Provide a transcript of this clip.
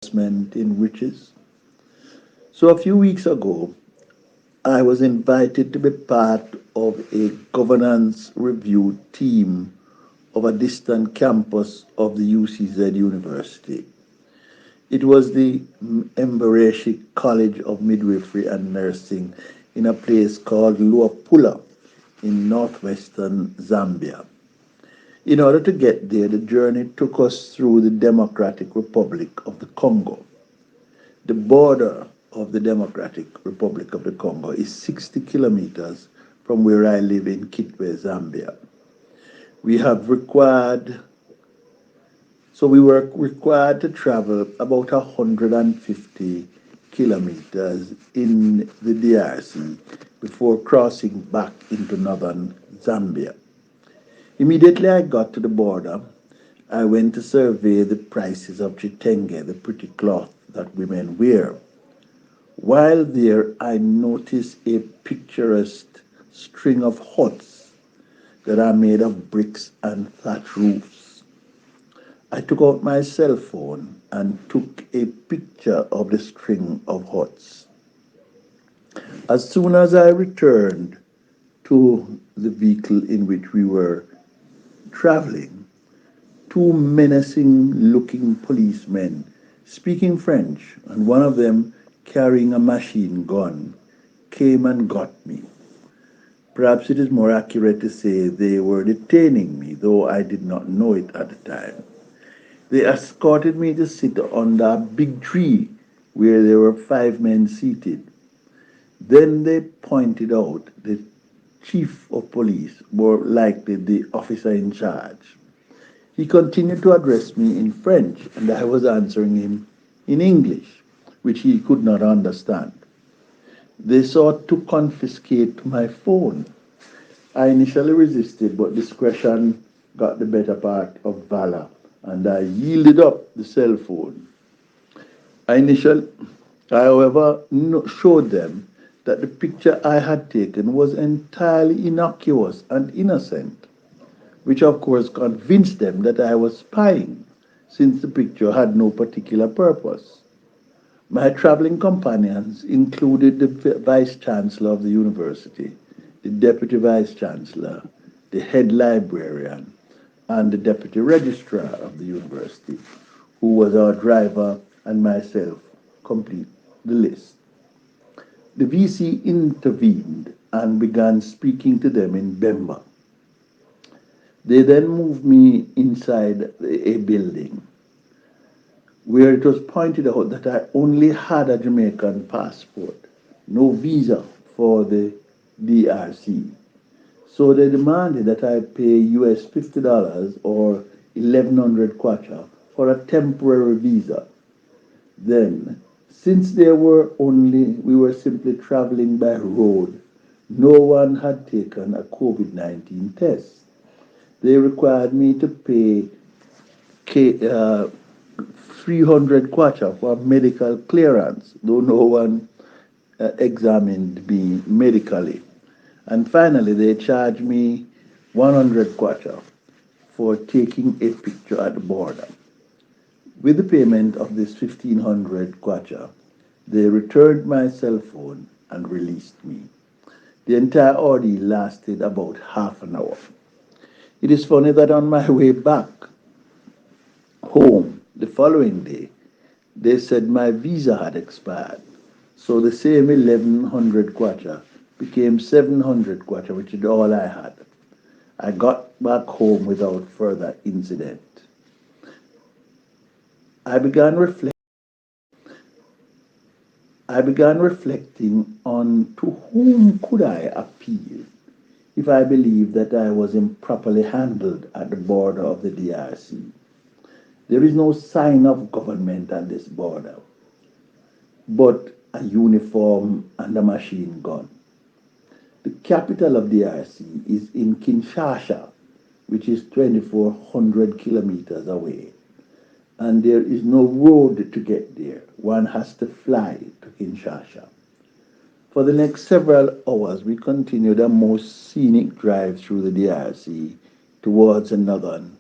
investment in riches. So a few weeks ago, I was invited to be part of a governance review team of a distant campus of the UCZ University. It was the Mbereshi College of Midwifery and Nursing in a place called Luapula in northwestern Zambia. In order to get there, the journey took us through the Democratic Republic of the Congo. The border of the Democratic Republic of the Congo is 60 kilometers from where I live in Kitwe, Zambia. We have required So we were required to travel about 150 kilometers in the DRC before crossing back into northern Zambia. Immediately I got to the border, I went to survey the prices of chitenge, the pretty cloth that women wear. While there, I noticed a picturesque string of huts that are made of bricks and thatch roofs. I took out my cell phone and took a picture of the string of huts. As soon as I returned to the vehicle in which we were traveling, two menacing looking policemen speaking French, and one of them carrying a machine gun, came and got me. Perhaps it is more accurate to say they were detaining me, though I did not know it at the time. They escorted me to sit under a big tree where there were 5 men seated. Then they pointed out the chief of police, more likely the officer in charge. He continued to address me in French, and I was answering him in English, which he could not understand. They sought to confiscate my phone. I initially resisted, but discretion got the better part of valor, and I yielded up the cell phone. I initially, I, however, showed them that the picture I had taken was entirely innocuous and innocent, which of course convinced them that I was spying, since the picture had no particular purpose. My traveling companions included the Vice Chancellor of the university, the Deputy Vice Chancellor, the head librarian, and the Deputy Registrar of the university, who was our driver, and myself complete the list. The VC intervened and began speaking to them in Bemba. They then moved me inside a building where it was pointed out that I only had a Jamaican passport, no visa for the DRC. So they demanded that I pay US $50 or 1,100 kwacha for a temporary visa. Then, since we were simply traveling by road, no one had taken a COVID-19 test. They required me to pay 300 kwacha for medical clearance, though no one examined me medically. And finally, they charged me 100 kwacha for taking a picture at the border. With the payment of this 1,500 kwacha, they returned my cell phone and released me. The entire ordeal lasted about half an hour. It is funny that on my way back home the following day, they said my visa had expired. So the same 1,100 kwacha became 700 kwacha, which is all I had. I got back home without further incident. I began reflecting. I began reflecting on to whom could I appeal if I believed that I was improperly handled at the border of the DRC. There is no sign of government at this border, but a uniform and a machine gun. The capital of DRC is in Kinshasa, which is 2,400 kilometers away, and there is no road to get there. One has to fly to Kinshasa. For the next several hours, we continued a most scenic drive through the DRC towards the northern,